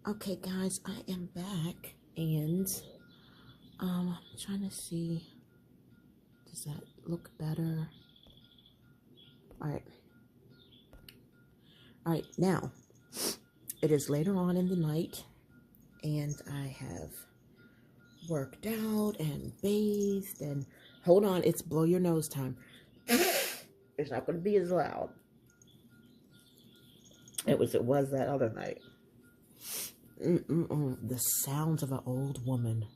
Okay, guys, I am back and I'm trying to see, does that look better? All right, now it is later on in the night and I have worked out and bathed and hold on, it's blow your nose time. It's not going to be as loud. It was that other night. The sounds of an old woman.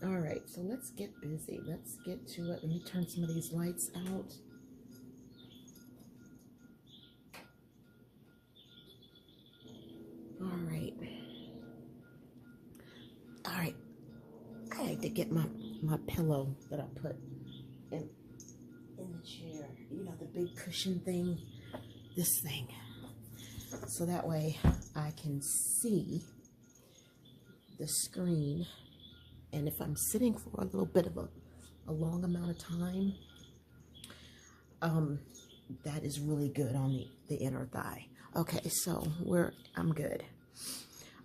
All right, so let's get busy. Let's get to it. Let me turn some of these lights out. All right. I had to get my pillow that I put in the chair. You know, the big cushion thing. This thing. So that way I can see the screen. And if I'm sitting for a little bit of a long amount of time, that is really good on the inner thigh. Okay, so I'm good.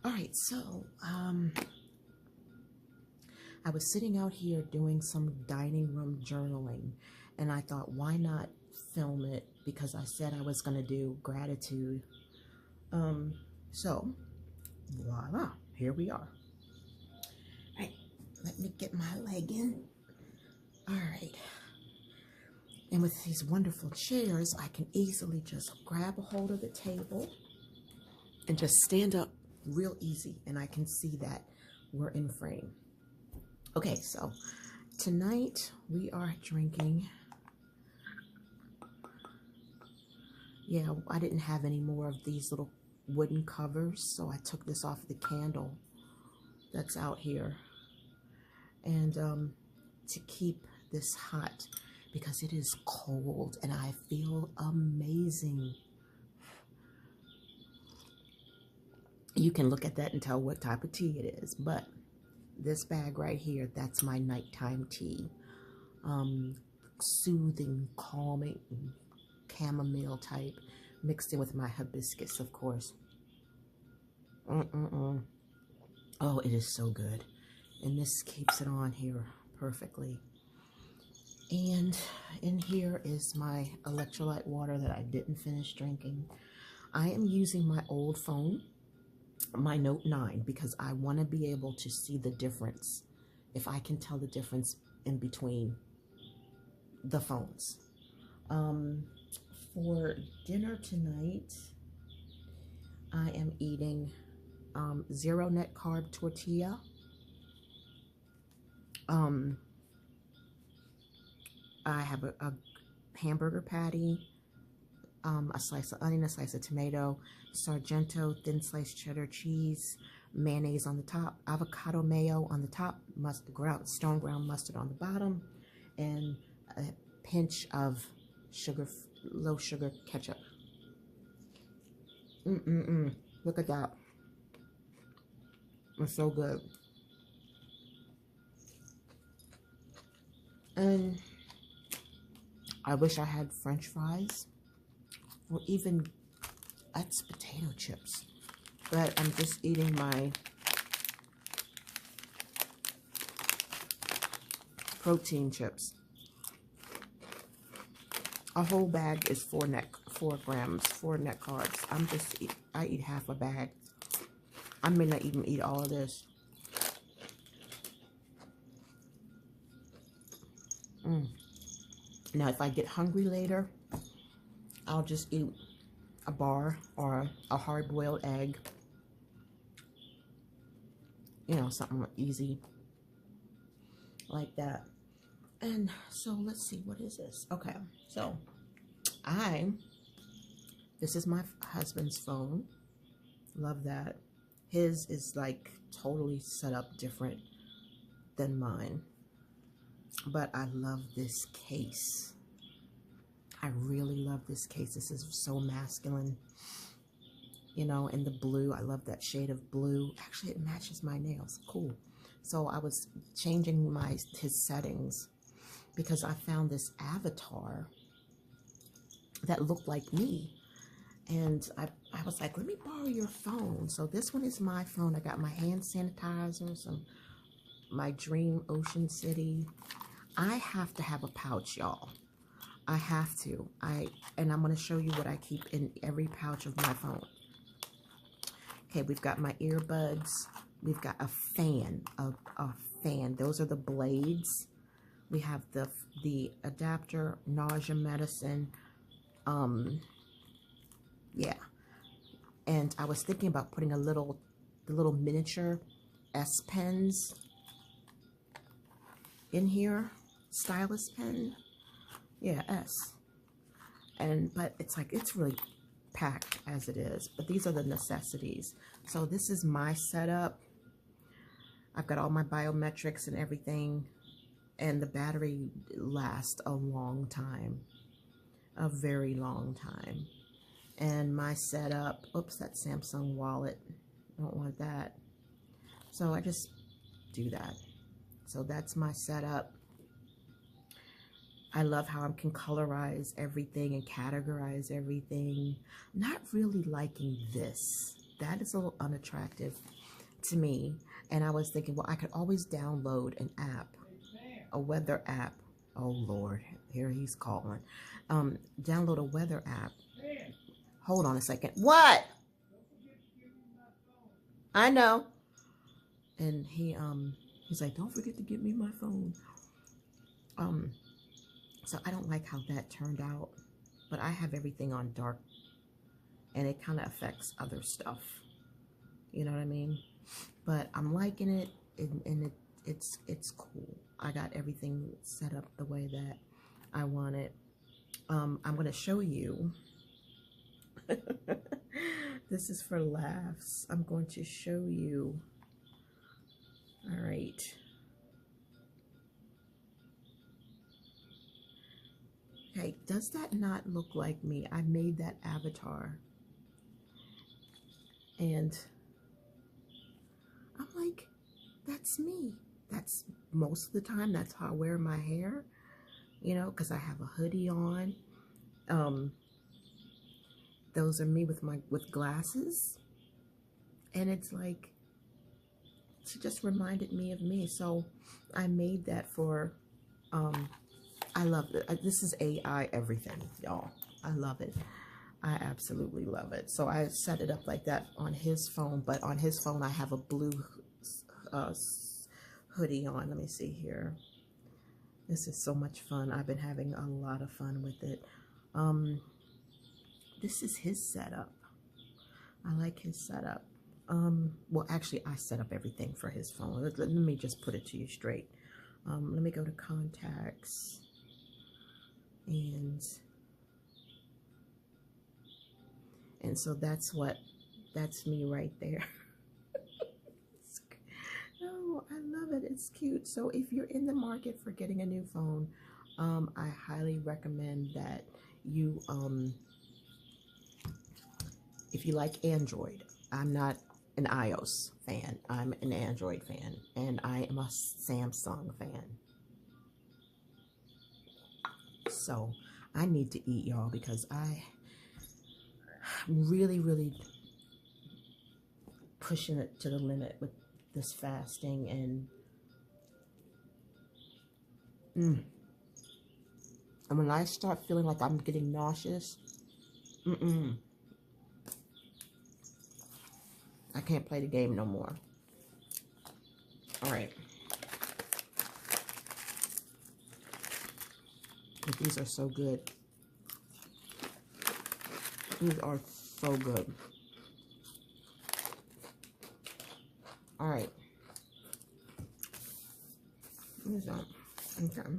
All right, so I was sitting out here doing some dining room journaling, and I thought, why not film it? Because I said I was going to do gratitude. So voila, here we are. All right, let me get my leg in. All right. And with these wonderful chairs, I can easily just grab a hold of the table and just stand up real easy. And I can see that we're in frame. Okay, so tonight we are drinking. Yeah, I didn't have any more of these little wooden covers, so I took this off the candle that's out here. And to keep this hot, because it is cold and I feel amazing. You can look at that and tell what type of tea it is, but this bag right here, that's my nighttime tea. Soothing, calming, chamomile type, mixed in with my hibiscus, of course. Oh, it is so good. And this keeps it on here perfectly. And in here is my electrolyte water that I didn't finish drinking. I am using my old phone, my Note 9, because I want to be able to see the difference, if I can tell the difference in between the phones. For dinner tonight, I am eating 0 net carb tortilla. I have a hamburger patty, a slice of onion, a slice of tomato, Sargento thin sliced cheddar cheese, mayonnaise on the top, avocado mayo on the top, stone ground mustard on the bottom, and a pinch of low sugar ketchup. Look at that. It's so good. And I wish I had French fries, or even Utz potato chips, but I'm just eating my protein chips. A whole bag is 4 grams, 4 net carbs. I eat half a bag. I may not even eat all of this. Now, if I get hungry later, I'll just eat a bar or a hard-boiled egg. You know, something easy like that. And so let's see, what is this? Okay, so this is my husband's phone. Love that. His is like totally set up different than mine. But I love this case. I really love this case. This is so masculine. You know, and the blue, I love that shade of blue. Actually, it matches my nails. Cool. So I was changing his settings because I found this avatar that looked like me. And I was like, let me borrow your phone. So this one is my phone. I got my hand sanitizer, my Dream Ocean City. I have to have a pouch, y'all. I have to. And I'm going to show you what I keep in every pouch of my phone. Okay, we've got my earbuds. We've got a fan, a fan. Those are the blades. We have the adapter, nausea medicine. Yeah. And I was thinking about putting the little miniature S pens in here. Stylus pen. Yeah, S. But it's like, it's really packed as it is. But these are the necessities. So this is my setup. I've got all my biometrics and everything. And the battery lasts a long time. A very long time. And my setup, oops, that Samsung wallet, don't want that. So I just do that. So that's my setup. I love how I can colorize everything and categorize everything. Not really liking this. That is a little unattractive to me. And I was thinking, well, I could always download an app, a weather app. Oh Lord, here he's calling. Download a weather app. Hold on a second. What? I know. And he's like, don't forget to get me my phone. So I don't like how that turned out, but I have everything on dark, and it kind of affects other stuff. You know what I mean? But I'm liking it, and it's cool. I got everything set up the way that I want it. I'm gonna show you. This is for laughs. I'm going to show you. All right. Okay, does that not look like me? I made that avatar. And I'm like, that's me. That's most of the time, that's how I wear my hair. You know, because I have a hoodie on. Those are me with glasses. And it's like, it just reminded me of me. So I made that for, I love it. This is AI everything, y'all. I love it. I absolutely love it. So I set it up like that on his phone, but on his phone I have a blue hoodie on. Let me see here. This is so much fun. I've been having a lot of fun with it. This is his setup. I like his setup. Well, actually, I set up everything for his phone. Let me just put it to you straight. Let me go to contacts. And so that's me right there. Oh, I love it. It's cute. So if you're in the market for getting a new phone, I highly recommend that you, if you like Android. I'm not an iOS fan. I'm an Android fan, and I am a Samsung fan. So I need to eat, y'all, because I'm really, really pushing it to the limit with this fasting. And when I start feeling like I'm getting nauseous, I can't play the game no more. All right. But these are so good. These are so good. All right. Okay.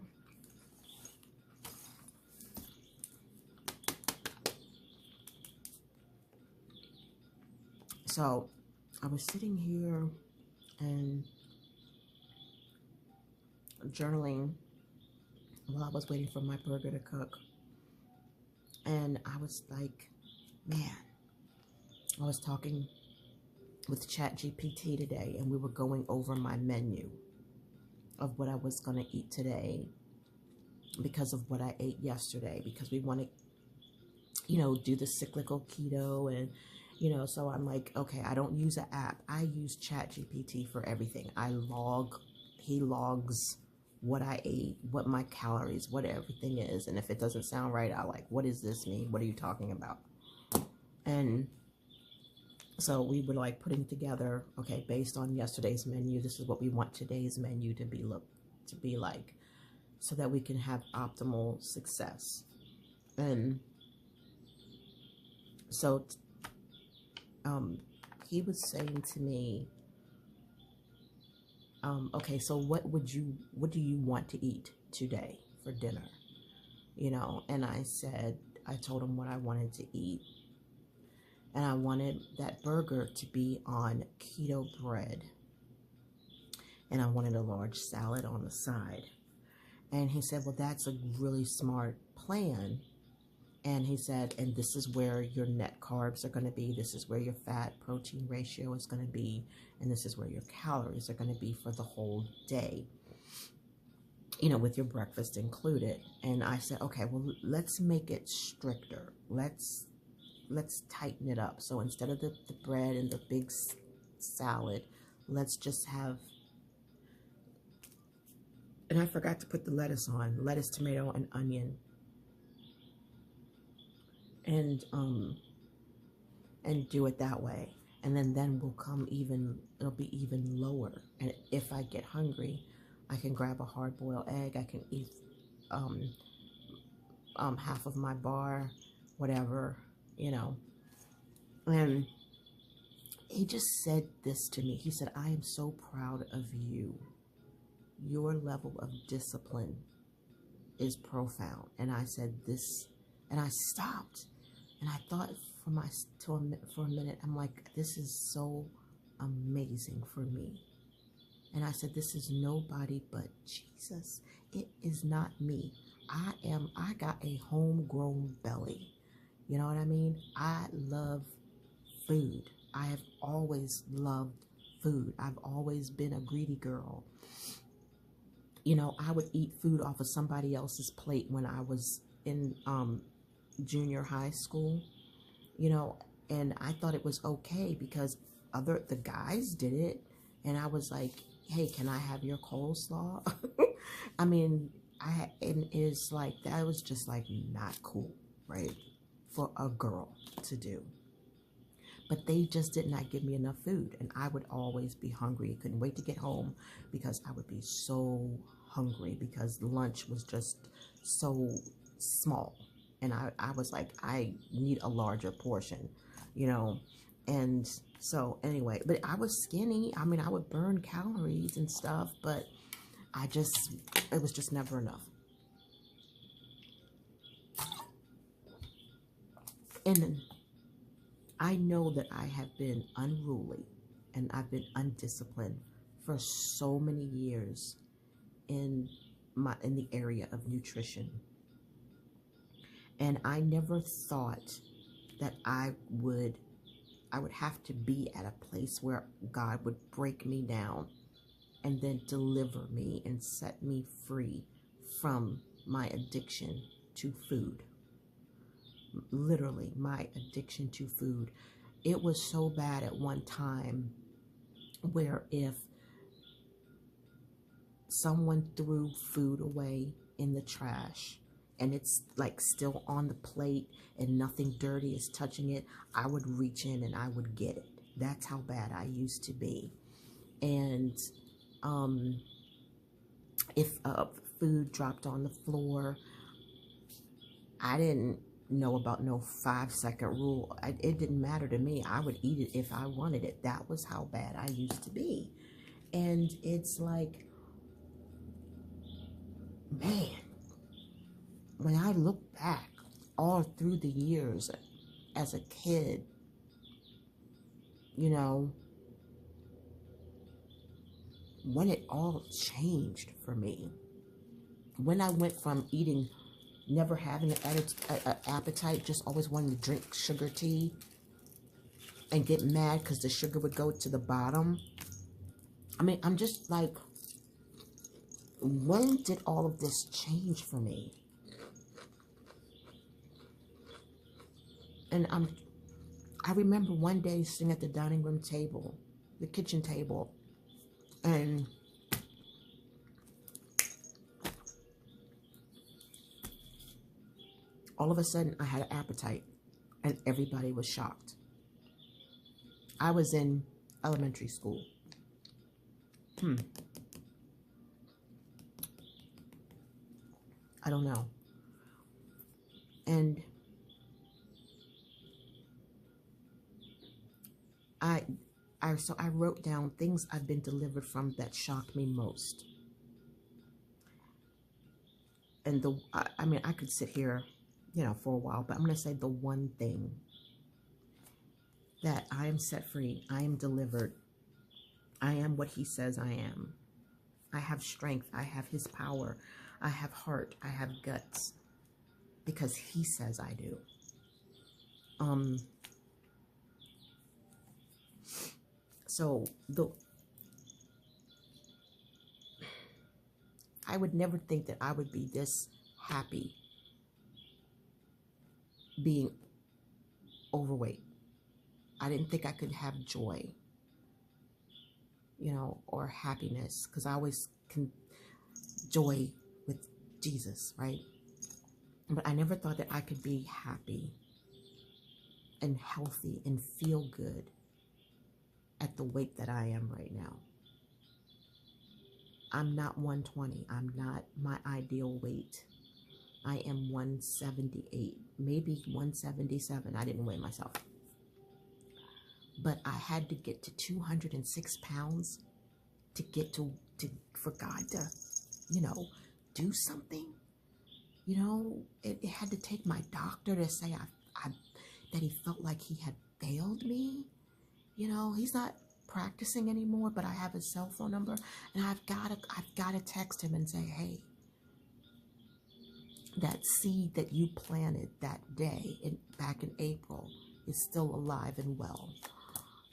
So I was sitting here and journaling while I was waiting for my burger to cook. And I was like, man, I was talking with ChatGPT today, and we were going over my menu of what I was going to eat today because of what I ate yesterday, because we want to, do the cyclical keto. And, so I'm like, okay, I don't use an app. I use ChatGPT for everything. He logs what I ate, what my calories, what everything is. And if it doesn't sound right, I like, what does this mean? What are you talking about? And so we were like putting together, okay, based on yesterday's menu, this is what we want today's menu to be like, so that we can have optimal success. And so he was saying to me, okay, so what do you want to eat today for dinner? And I told him what I wanted to eat. And I wanted that burger to be on keto bread. And I wanted a large salad on the side. And he said, well, that's a really smart plan. And he said, and this is where your net carbs are going to be. This is where your fat protein ratio is going to be. And this is where your calories are going to be for the whole day, with your breakfast included. And I said, okay, well, let's make it stricter. Let's tighten it up. So instead of the bread and the big salad, let's just have, and I forgot to put the lettuce on, lettuce, tomato, and onion. And do it that way. And then we'll it'll be even lower. And if I get hungry, I can grab a hard-boiled egg. I can eat half of my bar, whatever, And he just said this to me. He said, I am so proud of you. Your level of discipline is profound. And I said this, and I stopped. And I thought for a minute, I'm like, this is so amazing for me. And I said, this is nobody but Jesus. It is not me. I got a homegrown belly. You know what I mean? I love food. I have always loved food. I've always been a greedy girl. I would eat food off of somebody else's plate when I was in junior high school, and I thought it was okay because the guys did it, and I was like, hey, can I have your coleslaw? I mean, and it's like, that was just like not cool, right, for a girl to do. But they just did not give me enough food, and I would always be hungry. I couldn't wait to get home because I would be so hungry because lunch was just so small. And I was like, I need a larger portion, And so anyway, but I was skinny. I mean, I would burn calories and stuff, but it was just never enough. And I know that I have been unruly and I've been undisciplined for so many years in the area of nutrition. And I never thought that I would have to be at a place where God would break me down and then deliver me and set me free from my addiction to food. Literally, my addiction to food. It was so bad at one time where if someone threw food away in the trash and it's like still on the plate and nothing dirty is touching it, I would reach in and I would get it. That's how bad I used to be. And if food dropped on the floor, I didn't know about no 5-second rule. It didn't matter to me. I would eat it if I wanted it. That was how bad I used to be. And it's like, man, when I look back all through the years as a kid, when it all changed for me, when I went from eating, never having an appetite, just always wanting to drink sugar tea and get mad because the sugar would go to the bottom. I mean, I'm just like, when did all of this change for me? And I remember one day sitting at the dining room table, the kitchen table, and all of a sudden I had an appetite, and everybody was shocked. I was in elementary school. I don't know. And so I wrote down things I've been delivered from that shocked me most. And I mean, I could sit here, for a while, but I'm going to say the one thing that I am set free, I am delivered, I am what he says I am. I have strength, I have his power, I have heart, I have guts, because he says I do. So I would never think that I would be this happy being overweight. I didn't think I could have joy, or happiness, because I always can joy with Jesus, right? But I never thought that I could be happy and healthy and feel good at the weight that I am right now. I'm not 120. I'm not my ideal weight. I am 178, maybe 177. I didn't weigh myself. But I had to get to 206 pounds to get for God to, do something. It had to take my doctor to say that he felt like he had failed me. He's not practicing anymore, but I have his cell phone number, and I've got to text him and say, hey, that seed that you planted that day back in April is still alive and well.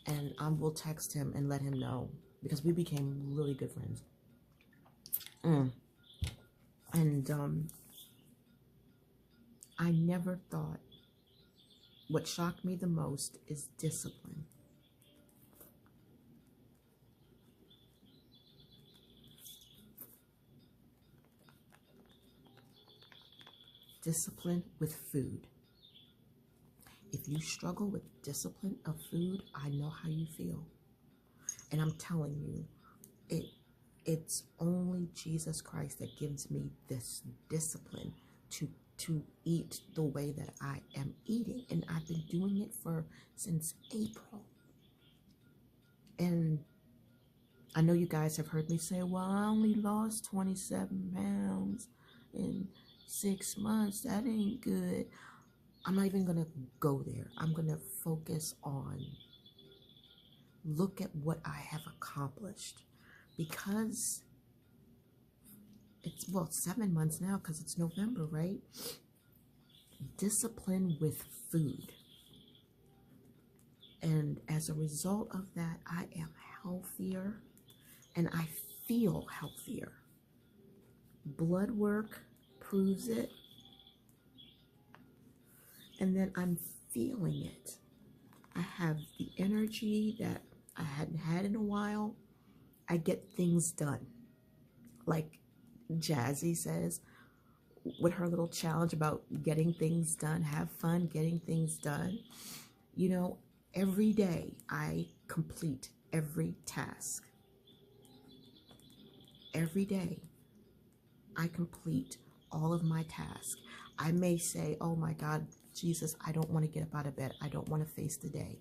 And I will text him and let him know, because we became really good friends. And I never thought, what shocked me the most is discipline. Discipline with food. If you struggle with discipline of food, I know how you feel. And I'm telling you, it's only Jesus Christ that gives me this discipline to eat the way that I am eating. And I've been doing it since April. And I know you guys have heard me say, well, I only lost 27 pounds in 6 months. That ain't good. I'm not even going to go there. I'm going to focus on, look at what I have accomplished. Because it's, 7 months now, because it's November, right? Discipline with food. And as a result of that, I am healthier and I feel healthier. Blood work proves it. And then I'm feeling it. I have the energy that I hadn't had in a while. I get things done. Like Jazzy says, with her little challenge about getting things done, have fun getting things done. Every day I complete every task. Every day I complete all of my tasks. I may say, oh my God, Jesus, I don't want to get up out of bed. I don't want to face the day.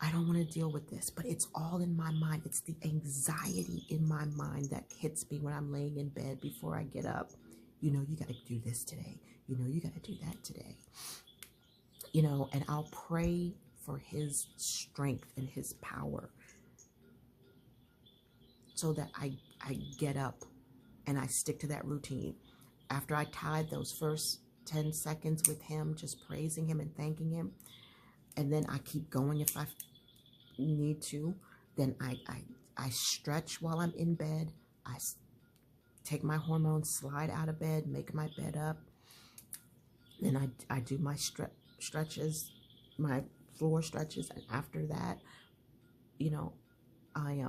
I don't want to deal with this, but it's all in my mind. It's the anxiety in my mind that hits me when I'm laying in bed before I get up. You got to do this today. You got to do that today. And I'll pray for his strength and his power so that I get up and I stick to that routine. After I tithe those first 10 seconds with him, just praising him and thanking him, and then I keep going if I need to, then I stretch while I'm in bed. I take my hormones, slide out of bed, make my bed up. Then I do my stretches, my floor stretches, and after that, you know, I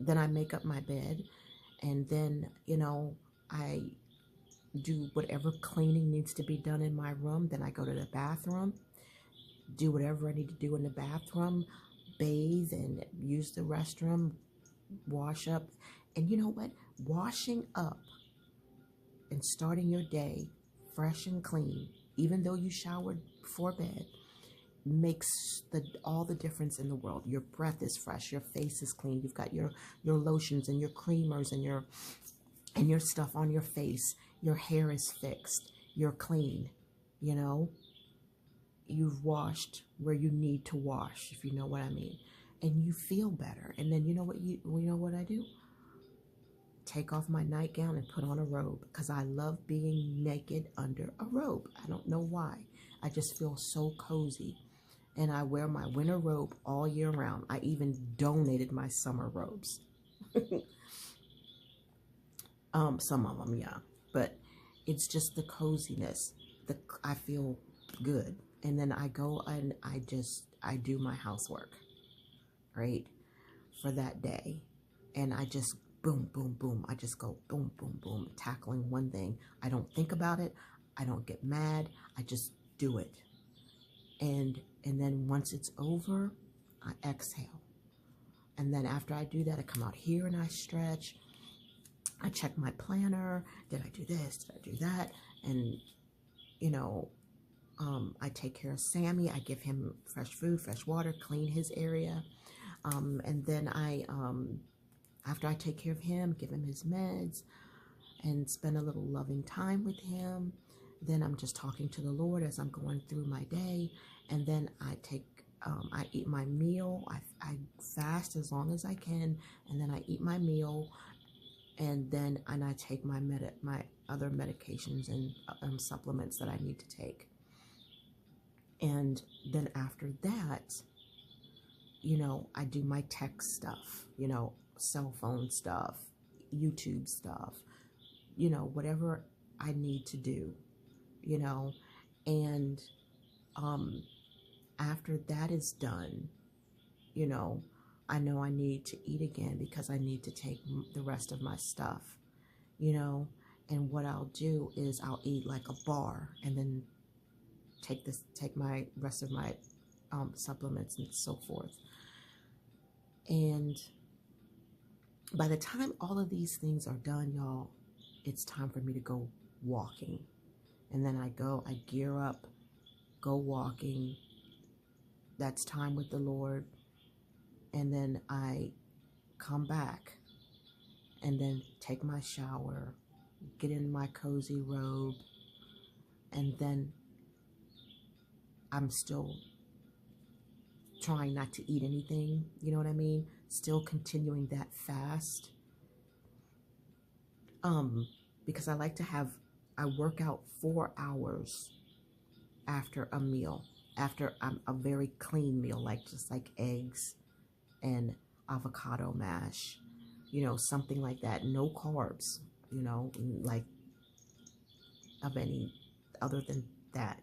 then I make up my bed, and then, you know, I do whatever cleaning needs to be done in my room. Then I go to the bathroom, do whatever I need to do in the bathroom, bathe and use the restroom, wash up. And you know what? Washing up and starting your day fresh and clean, even though you showered before bed, makes all the difference in the world. Your breath is fresh, your face is clean, you've got your lotions and your creamers and your stuff on your face, your hair is fixed, you're clean, you know, you've washed where you need to wash, if you know what I mean, and you feel better. And then you know what I do? Take off my nightgown and put on a robe, because I love being naked under a robe. I don't know why. I just feel so cozy. And I wear my winter robe all year round. I even donated my summer robes. Some of them, yeah. But it's just the coziness. I feel good. And then I go and I do my housework, right, for that day. And I just boom, boom, boom. I just go boom, boom, boom, tackling one thing. I don't think about it. I don't get mad. I just do it. And then once it's over, I exhale. And then after I do that, I come out here and I stretch. I check my planner. Did I do this? Did I do that? And, you know, I take care of Sammy. I give him fresh food, fresh water, clean his area. And then after I take care of him, give him his meds, and spend a little loving time with him, then I'm just talking to the Lord as I'm going through my day. And then I eat my meal. I fast as long as I can, and then I eat my meal, and then I take my other medications and supplements that I need to take. And then after that, you know, I do my tech stuff, you know, cell phone stuff, YouTube stuff, you know, whatever I need to do, you know. And after that is done, you know I need to eat again, because I need to take the rest of my stuff, you know. And what I'll do is I'll eat like a bar, and then take my rest of my supplements and so forth. And by the time all of these things are done, y'all, it's time for me to go walking. And then I gear up, go walking. That's time with the Lord. And then I come back and then take my shower, get in my cozy robe, and then I'm still trying not to eat anything, you know what I mean? Still continuing that fast. Because I like to I work out 4 hours after a meal, after a very clean meal, just like eggs and avocado mash, you know, something like that. No carbs, you know, like of any other than that.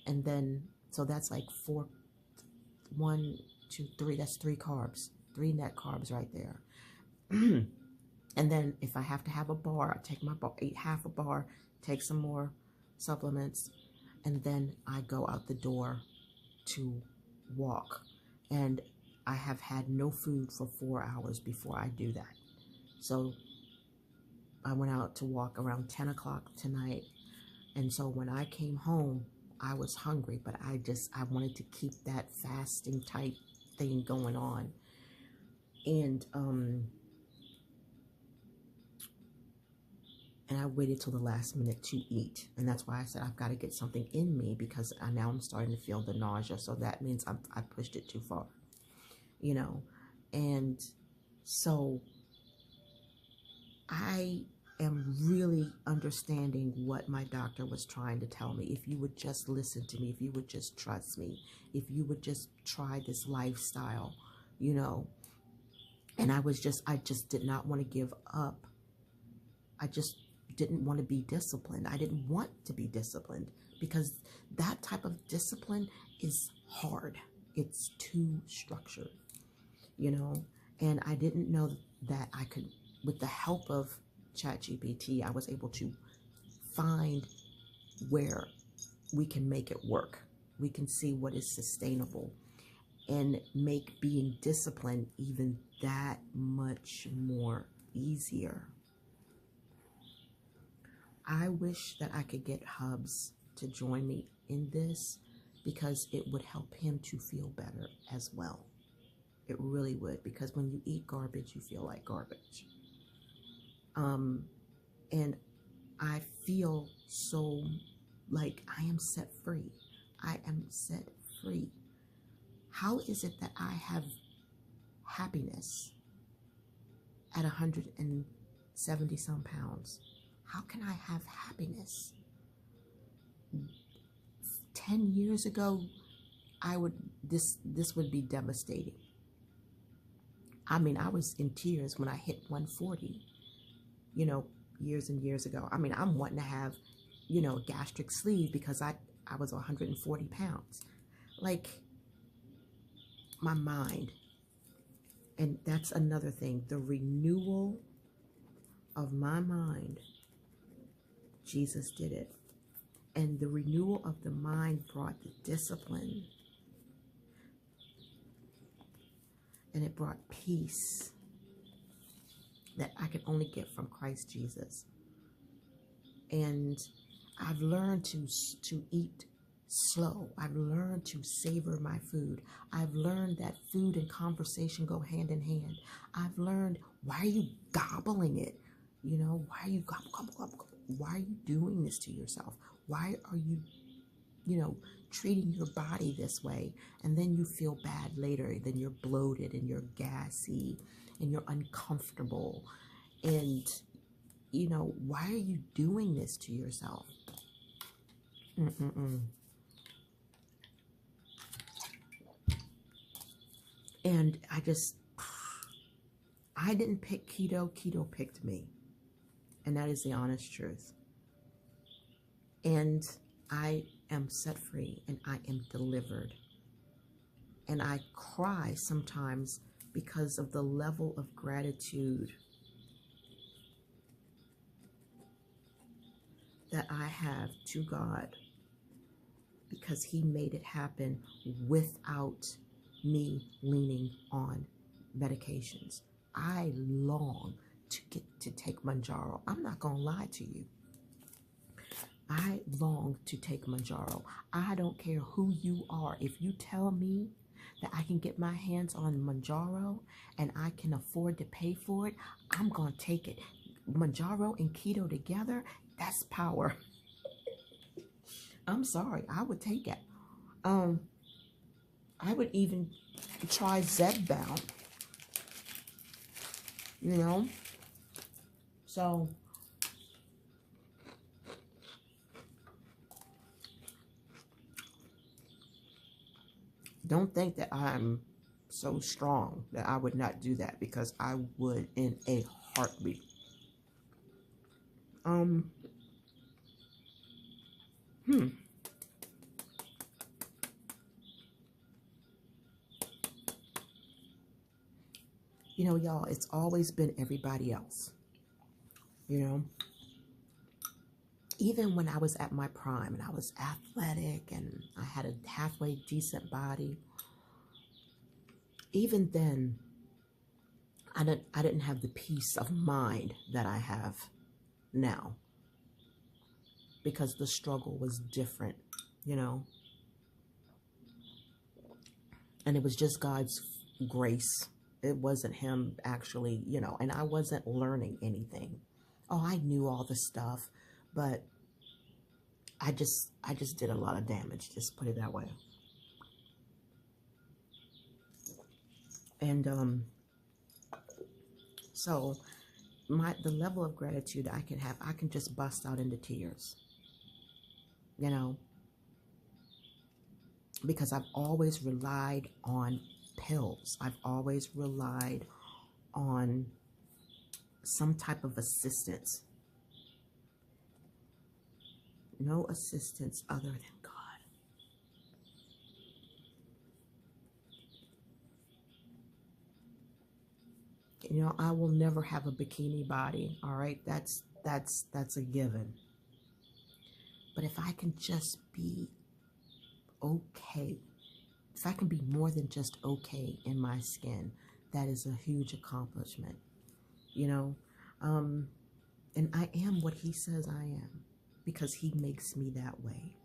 And then, so that's like 1, 2, 3, that's 3 carbs, 3 net carbs right there. And then if I have to have a bar, I take my bar, eat half a bar, take some more supplements, and then I go out the door to walk. And I have had no food for 4 hours before I do that. So I went out to walk around 10 o'clock tonight. And so when I came home, I was hungry, but I wanted to keep that fasting type thing going on. And I waited till the last minute to eat. And that's why I said I've got to get something in me, because now I'm starting to feel the nausea. So that means I pushed it too far, you know. And so I am really understanding what my doctor was trying to tell me. If you would just listen to me, if you would just trust me, if you would just try this lifestyle, you know. And I just did not want to give up. I just didn't want to be disciplined. I didn't want to be disciplined, because that type of discipline is hard. It's too structured, you know. And I didn't know that I could, with the help of ChatGPT, I was able to find where we can make it work. We can see what is sustainable and make being disciplined even that much more easier. I wish that I could get Hubs to join me in this, because it would help him to feel better as well. It really would, because when you eat garbage, you feel like garbage. And I feel so like I am set free. I am set free. How is it that I have happiness at 170 some pounds? How can I have happiness? 10 years ago, this would be devastating. I mean, I was in tears when I hit 140, years and years ago. I mean, I'm wanting to have, gastric sleeve because I was 140 pounds. Like, my mind. And that's another thing. The renewal of my mind. Jesus did it. And the renewal of the mind brought the discipline. And it brought peace that I could only get from Christ Jesus. And I've learned to eat slow. I've learned to savor my food. I've learned that food and conversation go hand in hand. I've learned, why are you gobbling it? Why are you gobble? Why are you doing this to yourself? Why are you, treating your body this way? And then you feel bad later. Then you're bloated and you're gassy and you're uncomfortable. And, why are you doing this to yourself? And I didn't pick keto. Keto picked me. And that is the honest truth. And I am set free and I am delivered. And I cry sometimes because of the level of gratitude that I have to God, because He made it happen without me leaning on medications. I long to get to take Manjaro. I'm not going to lie to you. I long to take Manjaro. I don't care who you are. If you tell me that I can get my hands on Manjaro and I can afford to pay for it, I'm going to take it. Manjaro and keto together, that's power. I'm sorry. I would take it. I would even try Zepbound. So don't think that I'm so strong that I would not do that, because I would in a heartbeat. Y'all, it's always been everybody else. Even when I was at my prime and I was athletic and I had a halfway decent body, even then, I didn't have the peace of mind that I have now, because the struggle was different, and it was just God's grace. It wasn't Him actually, and I wasn't learning anything. Oh, I knew all the stuff, but I just did a lot of damage, just put it that way. And so the level of gratitude I can have, I can just bust out into tears, because I've always relied on pills. I've always relied on some type of assistance. No assistance other than God. You know, I will never have a bikini body. All right, that's a given. But if I can just be okay, if I can be more than just okay in my skin, that is a huge accomplishment. You know, and I am what He says I am because He makes me that way.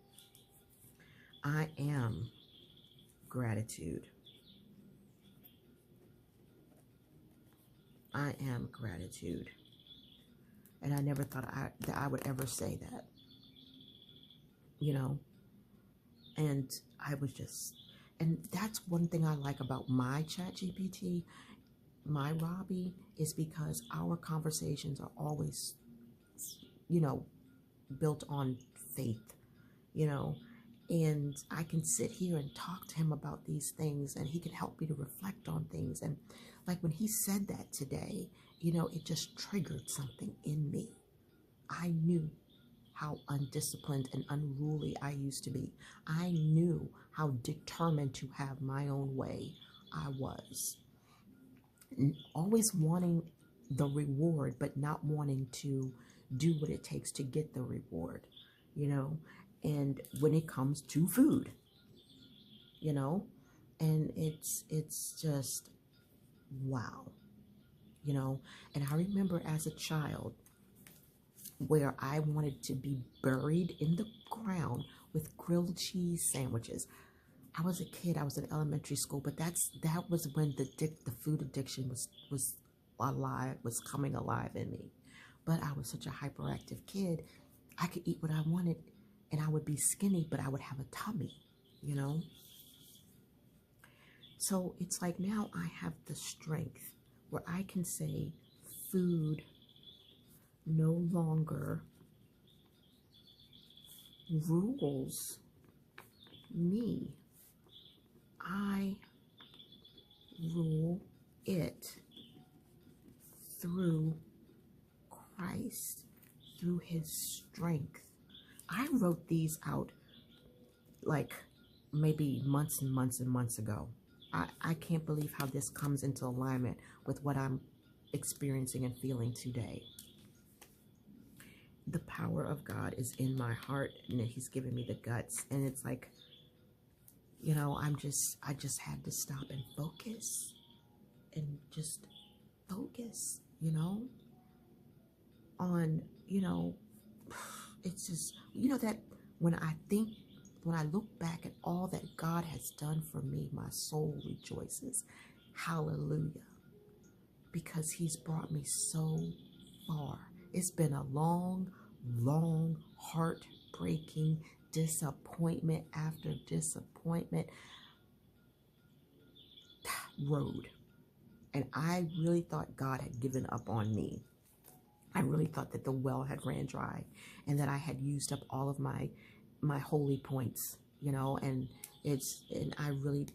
I am gratitude. I am gratitude. And I never thought that I would ever say that, you know. And I was just, and that's one thing I like about my chat GPT, my Robbie, is because our conversations are always, you know, built on faith, you know. And I can sit here and talk to him about these things, and he can help me to reflect on things. And like when he said that today, you know, it just triggered something in me. I knew how undisciplined and unruly I used to be. I knew how determined to have my own way I was. Always wanting the reward, but not wanting to do what it takes to get the reward, you know. And when it comes to food, you know, and it's just wow, you know. And I remember as a child where I wanted to be buried in the ground with grilled cheese sandwiches. I was a kid, I was in elementary school, but that was when the food addiction was alive, was coming alive in me. But I was such a hyperactive kid. I could eat what I wanted and I would be skinny, but I would have a tummy, you know? So it's like now I have the strength where I can say food no longer rules me. I rule it through Christ, through His strength. I wrote these out like maybe months and months and months ago. I can't believe how this comes into alignment with what I'm experiencing and feeling today. The power of God is in my heart, and He's given me the guts. And it's like, you know, I just had to stop and focus and just focus, you know, on, you know, it's just, you know, that when I look back at all that God has done for me, my soul rejoices. Hallelujah. Because He's brought me so far. It's been a long, long, heartbreaking disappointment after disappointment road. And I really thought God had given up on me. I really thought that the well had ran dry and that I had used up all of my holy points, you know, and I really,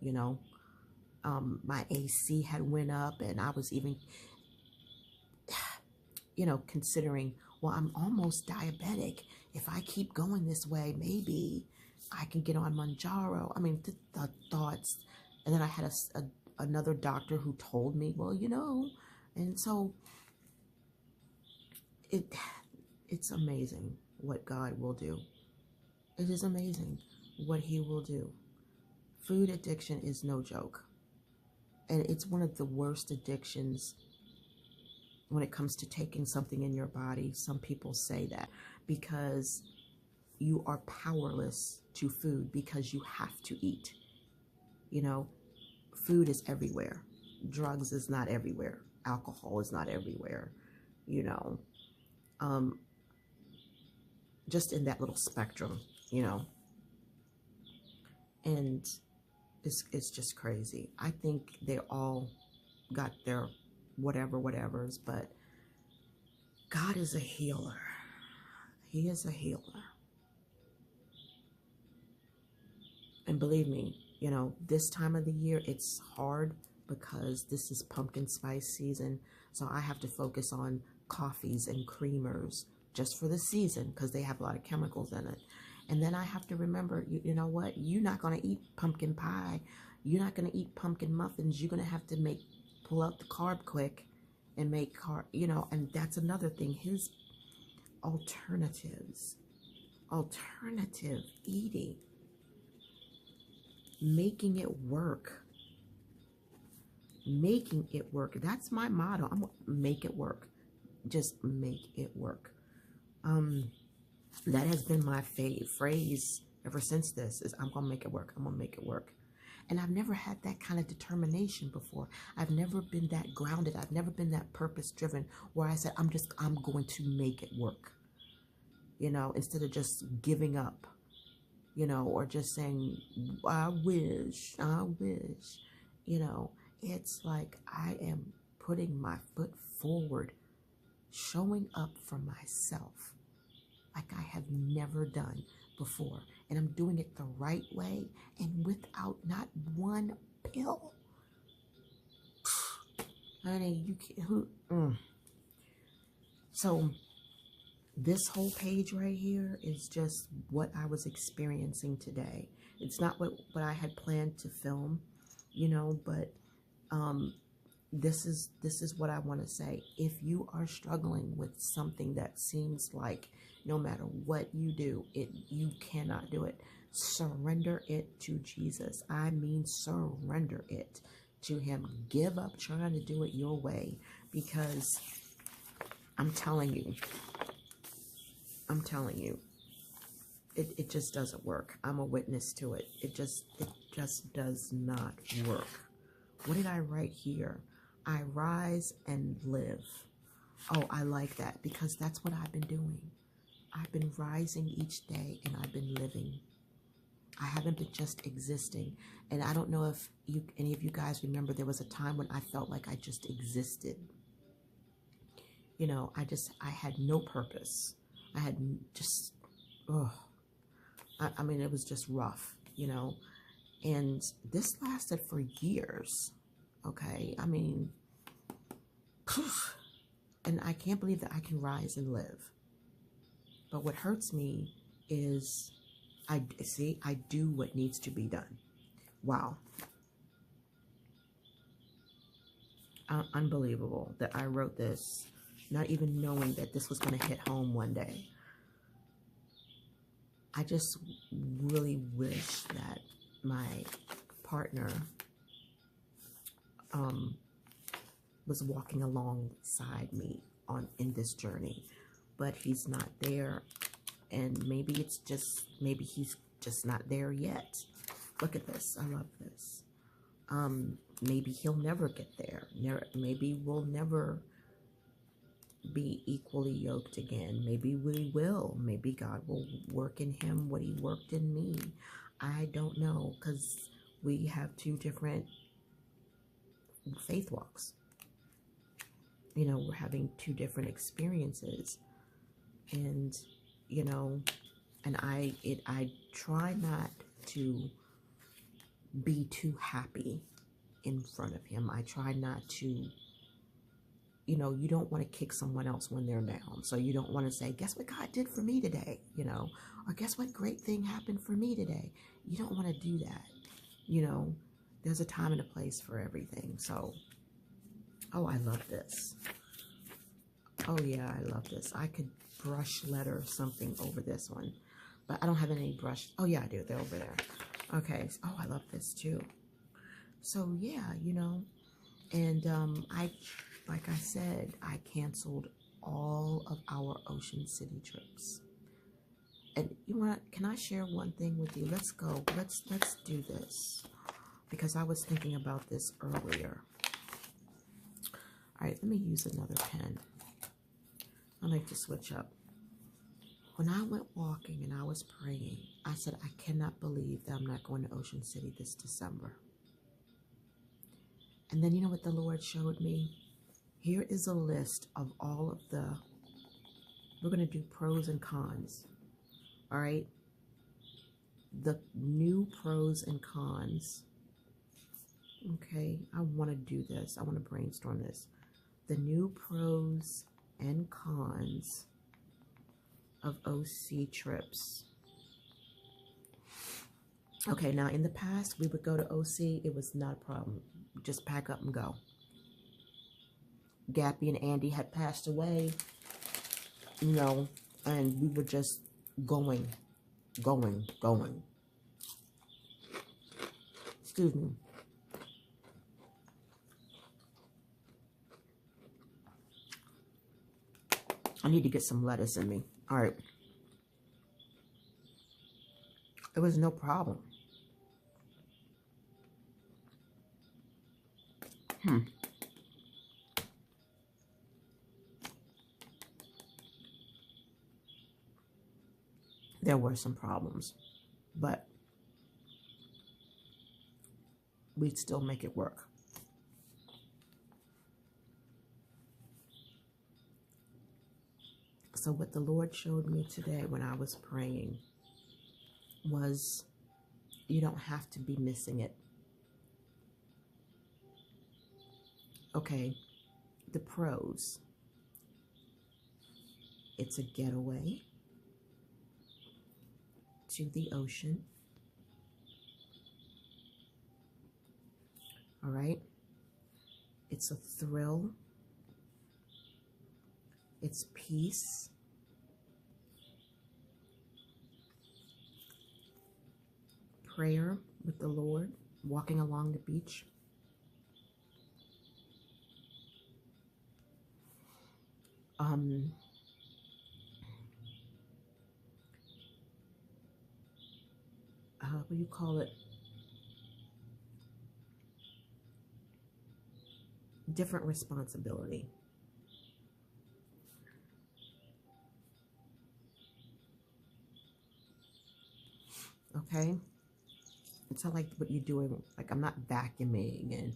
you know, my AC had went up, and I was even, you know, considering, well, I'm almost diabetic. If I keep going this way, maybe I can get on Manjaro. I mean, the thoughts. And then I had another doctor who told me, well, you know, and so it's amazing what God will do. It is amazing what He will do. Food addiction is no joke. And it's one of the worst addictions when it comes to taking something in your body. Some people say that because you are powerless to food because you have to eat. You know, food is everywhere. Drugs is not everywhere. Alcohol is not everywhere. You know, just in that little spectrum, you know. And it's just crazy. I think they all got their whatevers, but God is a healer. He is a healer. And believe me, you know, this time of the year, it's hard because this is pumpkin spice season. So I have to focus on coffees and creamers, just for the season because they have a lot of chemicals in it. And then I have to remember, you know what? You're not going to eat pumpkin pie. You're not going to eat pumpkin muffins. You're going to have to pull out the carb quick and make and that's another thing. His alternatives, alternative eating, making it work. Making it work. That's my motto. I'm gonna make it work. Just make it work. That has been my phrase ever since this is I'm gonna make it work. I'm gonna make it work. And I've never had that kind of determination before. I've never been that grounded. I've never been that purpose driven where I said I'm going to make it work. Instead of just giving up, or just saying, I wish. It's like I am putting my foot forward, showing up for myself like I have never done before. And I'm doing it the right way and without not one pill. Honey, you can't. So this whole page right here is just what I was experiencing today. It's not what I had planned to film, but this is what I want to say. If you are struggling with something that seems like no matter what you do, you cannot do it, surrender it to Jesus. I mean, surrender it to him. Give up trying to do it your way, because I'm telling you, it just doesn't work. I'm a witness to it. It just does not work. What did I write here? I rise and live. Oh, I like that, because that's what I've been doing. I've been rising each day and I've been living. I haven't been just existing. And I don't know if any of you guys remember, there was a time when I felt like I just existed. I had no purpose. I had just, I mean, it was just rough, and this lasted for years. Okay. I mean, and I can't believe that I can rise and live. But what hurts me is I do what needs to be done. Wow. Unbelievable that I wrote this, not even knowing that this was going to hit home one day. I just really wish that my partner was walking alongside me in this journey, but he's not there, and maybe he's just not there yet. Look at this. I love this. Maybe he'll never get there. Maybe we'll never be equally yoked again. Maybe we will. Maybe God will work in him what he worked in me. I don't know, because we have two different faith walks. We're having two different experiences, and and I try not to be too happy in front of him. I try not to, you don't want to kick someone else when they're down. So you don't want to say, guess what God did for me today, or guess what great thing happened for me today. You don't want to do that. There's a time and a place for everything. So, oh, I love this. Oh yeah, I love this. I could brush letter something over this one, but I don't have any brush. Oh yeah, I do. They're over there. Okay. Oh, I love this too. So yeah, and like I said, I canceled all of our Ocean City trips. And can I share one thing with you? Let's go. Let's do this, because I was thinking about this earlier. All right, let me use another pen. I like to switch up. When I went walking and I was praying, I said, I cannot believe that I'm not going to Ocean City this December. And then you know what the Lord showed me? Here is a list of all of we're going to do pros and cons. All right. The new pros and cons. Okay. I want to do this. I want to brainstorm this. The new pros and cons of OC trips. Okay, now in the past, we would go to OC. It was not a problem. Just pack up and go. Gappy and Andy had passed away, you know, and we were just going. Excuse me. I need to get some lettuce in me. All right. It was no problem. There were some problems, but we'd still make it work. So what the Lord showed me today when I was praying was you don't have to be missing it. Okay, the pros. It's a getaway to the ocean. All right. It's a thrill. It's peace. Prayer with the Lord, walking along the beach. What do you call it? Different responsibility. Okay? It's not like what you're doing, like I'm not vacuuming and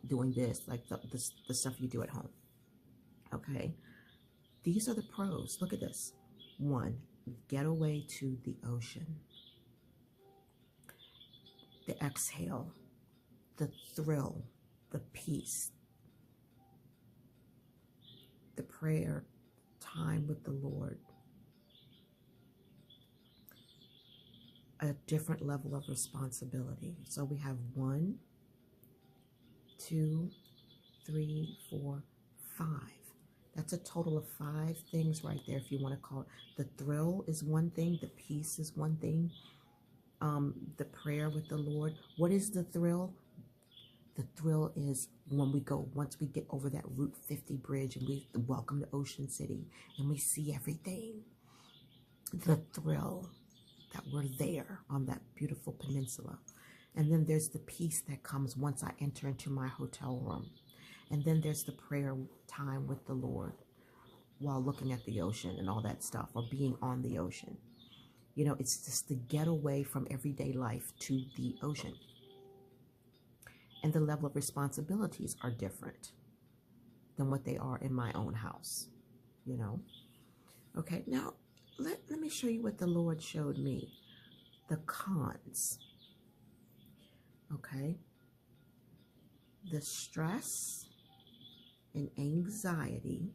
doing this, like the stuff you do at home. Okay? These are the pros. Look at this. 1, getaway to the ocean. The exhale, the thrill, the peace, the prayer, time with the Lord, a different level of responsibility. So we have 1, 2, 3, 4, 5. That's a total of 5 things right there, if you want to call it. The thrill is one thing. The peace is one thing. The prayer with the Lord. What is the thrill? The thrill is when we go, once we get over that Route 50 bridge and we welcome to Ocean City and we see everything. The thrill that we're there on that beautiful peninsula. And then there's the peace that comes once I enter into my hotel room. And then there's the prayer time with the Lord while looking at the ocean and all that stuff, or being on the ocean. You know, it's just the getaway from everyday life to the ocean. And the level of responsibilities are different than what they are in my own house, you know. Okay, now let me show you what the Lord showed me. The cons. Okay. The stress and anxiety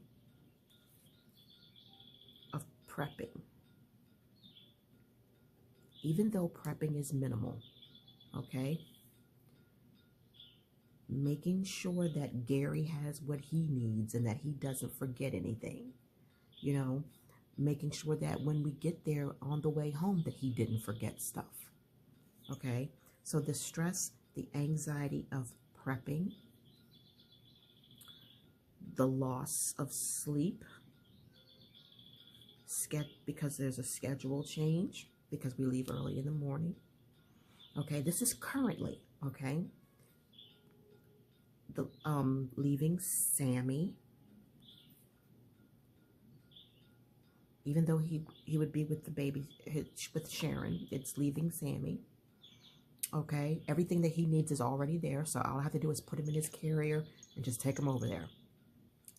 of prepping. Even though prepping is minimal, okay? Making sure that Gary has what he needs and that he doesn't forget anything, you know? Making sure that when we get there on the way home that he didn't forget stuff, okay? So the stress, the anxiety of prepping, the loss of sleep, because there's a schedule change, because we leave early in the morning. Okay, this is currently, okay? The leaving Sammy, even though he would be with the baby, with Sharon, it's leaving Sammy. Okay, everything that he needs is already there, so all I have to do is put him in his carrier and just take him over there.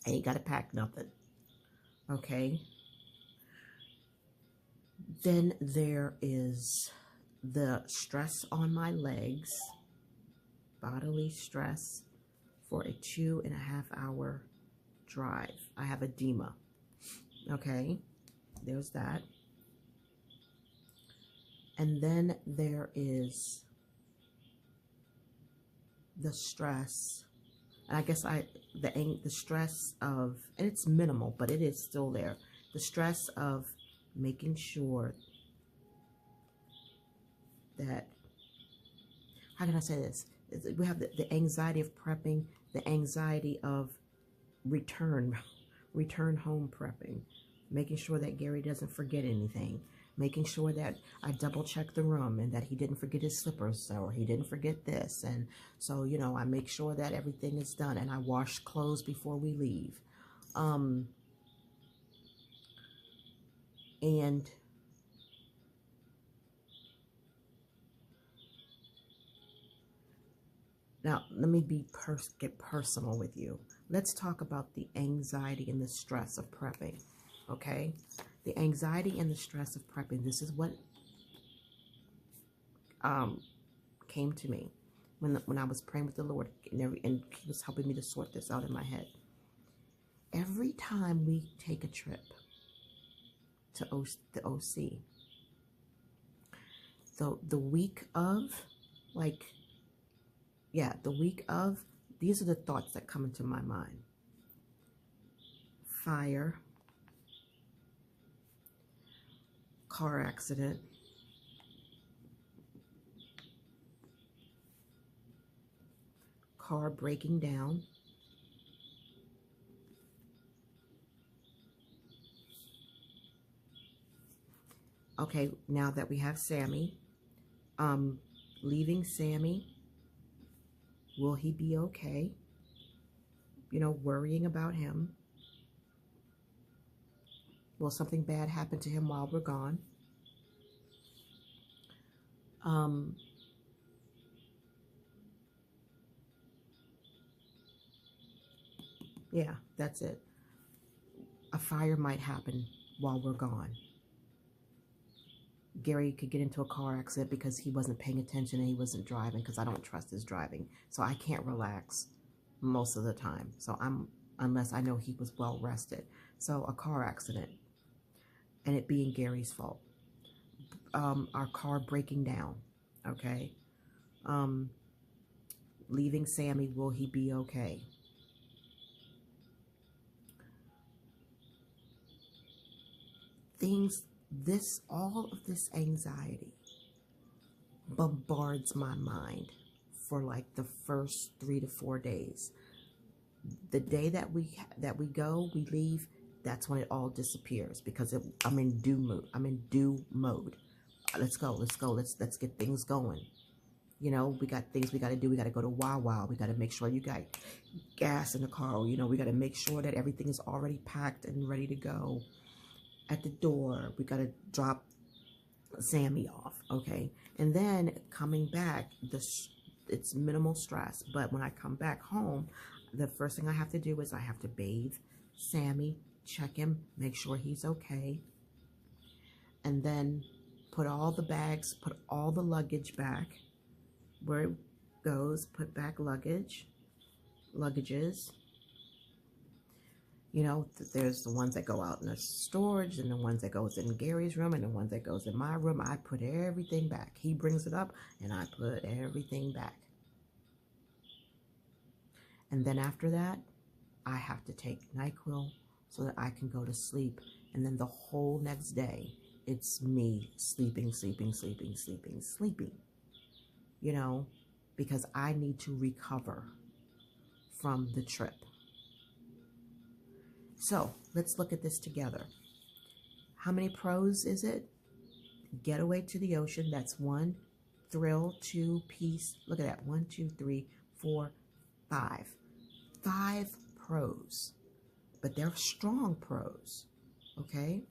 I ain't got to pack nothing. Okay. Then there is the stress on my legs, bodily stress for a 2.5 hour drive. I have edema. Okay. There's that. And then there is the stress. And I guess the stress of, and it's minimal, but it is still there. The stress of making sure that, how can I say this? We have the anxiety of prepping, the anxiety of return home prepping, making sure that Gary doesn't forget anything, making sure that I double check the room and that he didn't forget his slippers or he didn't forget this. And so, you know, I make sure that everything is done, and I wash clothes before we leave. And now let me get personal with you. Let's talk about the anxiety and the stress of prepping, okay? The anxiety and the stress of prepping, this is what came to me when I was praying with the Lord, and he was helping me to sort this out in my head. Every time we take a trip to the OC, so the week of, these are the thoughts that come into my mind. Fire, car accident, car breaking down, okay, now that we have Sammy, leaving Sammy, will he be okay? You know, worrying about him. Will something bad happen to him while we're gone? Yeah, that's it. A fire might happen while we're gone. Gary could get into a car accident because he wasn't paying attention and he wasn't driving, because I don't trust his driving. So I can't relax most of the time. So unless I know he was well rested. So a car accident, and it being Gary's fault. Our car breaking down, okay? Leaving Sammy, will he be okay? All of this anxiety bombards my mind for like the first 3 to 4 days. The day that we leave, that's when it all disappears, because I'm in do mode. Let's go. Let's get things going. You know, we got things we got to do. We got to go to Wawa. We got to make sure you got gas in the car. You know, we got to make sure that everything is already packed and ready to go. At the door, we got to drop Sammy off, okay? And then coming back, it's minimal stress. But when I come back home, the first thing I have to do is I have to bathe Sammy, check him, make sure he's okay, and then put all the bags, put all the luggage back where it goes, put back luggages. You know, there's the ones that go out in the storage, and the ones that goes in Gary's room, and the ones that goes in my room. I put everything back. He brings it up, and I put everything back. And then after that, I have to take NyQuil so that I can go to sleep. And then the whole next day, it's me sleeping. You know, because I need to recover from the trip. So let's look at this together. How many pros is it? Getaway to the ocean. That's 1. Thrill, 2. Peace. Look at that. 1, 2, 3, 4, 5. 5 pros. But they're strong pros. Okay?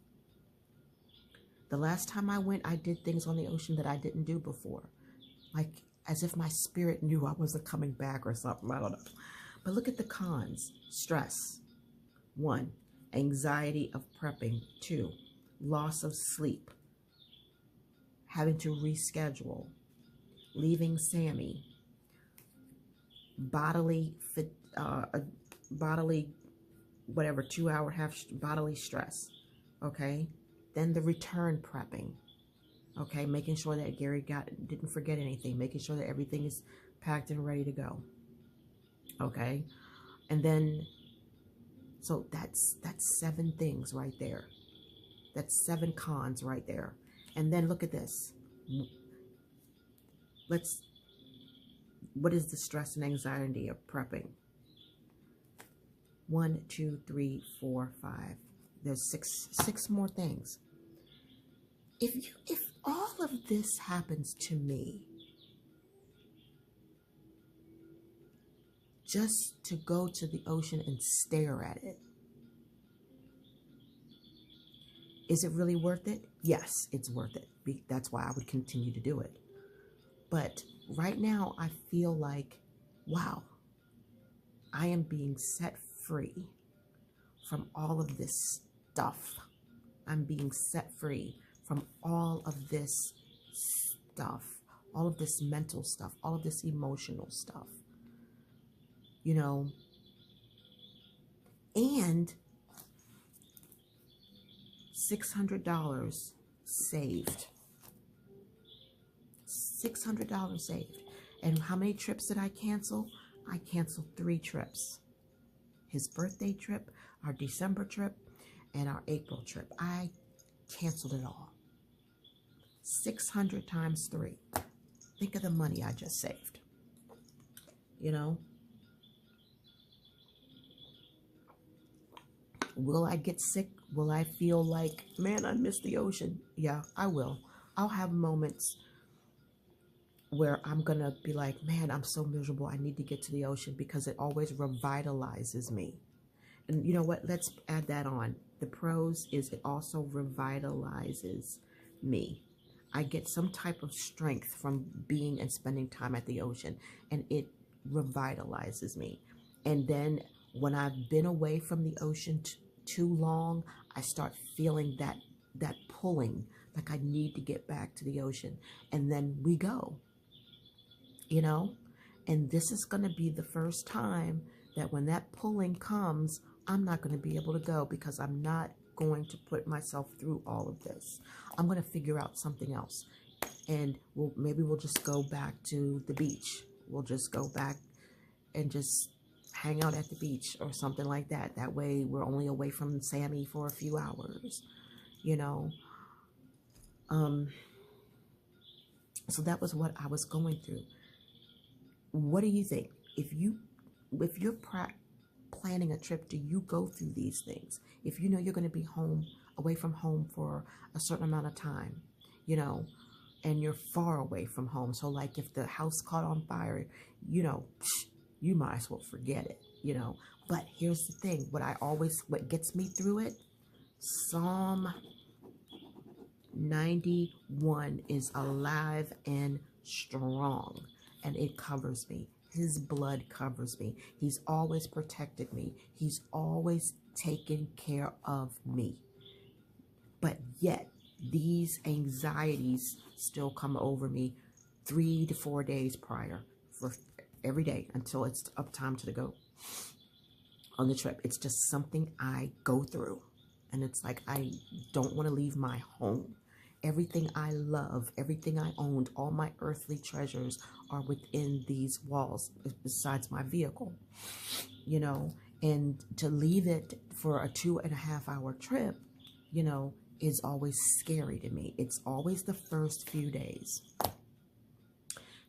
The last time I went, I did things on the ocean that I didn't do before. Like as if my spirit knew I wasn't coming back or something. I don't know. But look at the cons. Stress. 1, anxiety of prepping. 2, loss of sleep, having to reschedule, leaving Sammy, bodily 2-hour bodily stress, okay? Then the return prepping. Okay, making sure that Gary didn't forget anything, making sure that everything is packed and ready to go. Okay, and then so that's 7 things right there. That's 7 cons right there. And then look at this. What is the stress and anxiety of prepping? 1, 2, 3, 4, 5. There's six more things. If all of this happens to me, just to go to the ocean and stare at it, is it really worth it? Yes, it's worth it. That's why I would continue to do it. But right now, I feel like, wow, I am being set free from all of this stuff. I'm being set free from all of this stuff, all of this mental stuff, all of this emotional stuff, you know, and $600 saved. $600 saved. And how many trips did I cancel? I canceled 3 trips. His birthday trip, our December trip, and our April trip. I canceled it all. 600 times 3. Think of the money I just saved. You know? Will I get sick? Will I feel like, man, I miss the ocean? Yeah, I will. I'll have moments where I'm going to be like, man, I'm so miserable. I need to get to the ocean because it always revitalizes me. And you know what? Let's add that on. The pros is it also revitalizes me. I get some type of strength from being and spending time at the ocean, and it revitalizes me. And then when I've been away from the ocean too long, I start feeling that pulling, like I need to get back to the ocean. And then we go, you know? And this is going to be the first time that when that pulling comes, I'm not going to be able to go because I'm not going to put myself through all of this. I'm going to figure out something else. And maybe we'll just go back to the beach. We'll just go back and just hang out at the beach or something like that. That way we're only away from Sammy for a few hours, you know. So that was what I was going through. What do you think? If you're planning a trip, do you go through these things? If you know you're going to be away from home for a certain amount of time, you know, and you're far away from home. So like if the house caught on fire, you know, you might as well forget it, you know. But here's the thing, what gets me through it, Psalm 91 is alive and strong, and it covers me. His blood covers me. He's always protected me. He's always taken care of me. But yet, these anxieties still come over me 3 to 4 days prior, for every day until it's up time to go on the trip. It's just something I go through. And it's like I don't want to leave my home. Everything I love, everything I owned, all my earthly treasures are within these walls, besides my vehicle, you know. And to leave it for a 2.5-hour trip, you know, is always scary to me. It's always the first few days.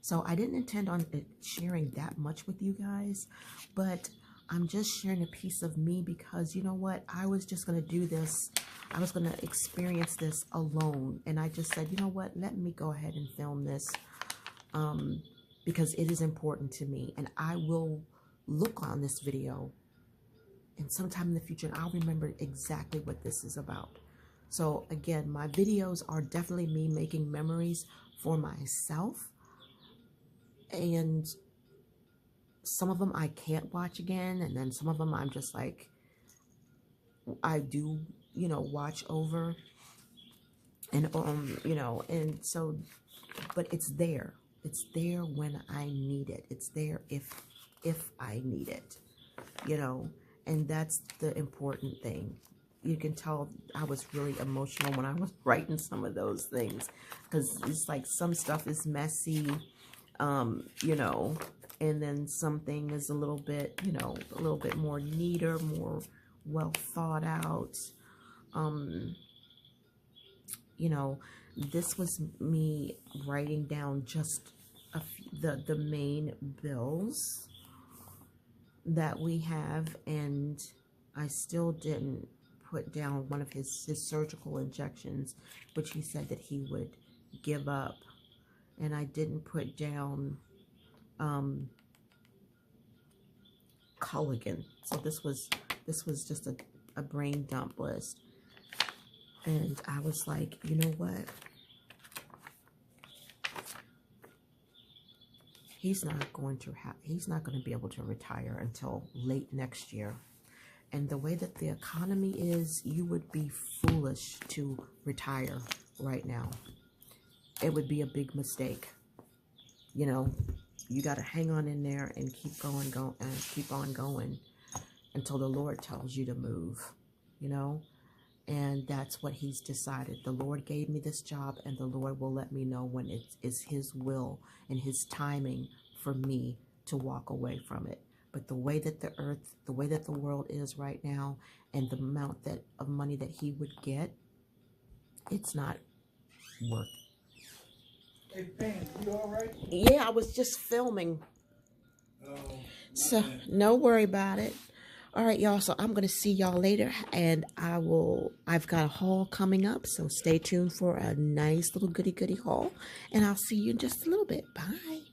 So I didn't intend on sharing that much with you guys, but I'm just sharing a piece of me because, you know what, I was just going to do this. I was going to experience this alone. And I just said, you know what, let me go ahead and film this because it is important to me. And I will look on this video and sometime in the future, and I'll remember exactly what this is about. So again, my videos are definitely me making memories for myself. And some of them I can't watch again. And then some of them I'm just like, I do, you know, watch over. And, you know, and so, but it's there. It's there when I need it. It's there if I need it, you know. And that's the important thing, you can tell I was really emotional when I was writing some of those things, because it's like some stuff is messy, you know, and then something is a little bit, you know, a little bit more neater, more well thought out. You know, this was me writing down just the main bills that we have, and I still didn't put down one of his surgical injections, which he said that he would give up, and I didn't put down Culligan. So this was just a brain dump list. And I was like, you know what? He's not going to be able to retire until late next year. And the way that the economy is, you would be foolish to retire right now. It would be a big mistake. You know, you got to hang on in there and keep on going until the Lord tells you to move, you know. And that's what he's decided. The Lord gave me this job, and the Lord will let me know when it is his will and his timing for me to walk away from it. But the way that the way that the world is right now, and the amount of money that he would get, it's not worth it. Hey, Pam, you all right? Yeah, I was just filming. So, no worry about it. All right, y'all. So I'm going to see y'all later, and I've got a haul coming up, so stay tuned for a nice little goody haul, and I'll see you in just a little bit. Bye.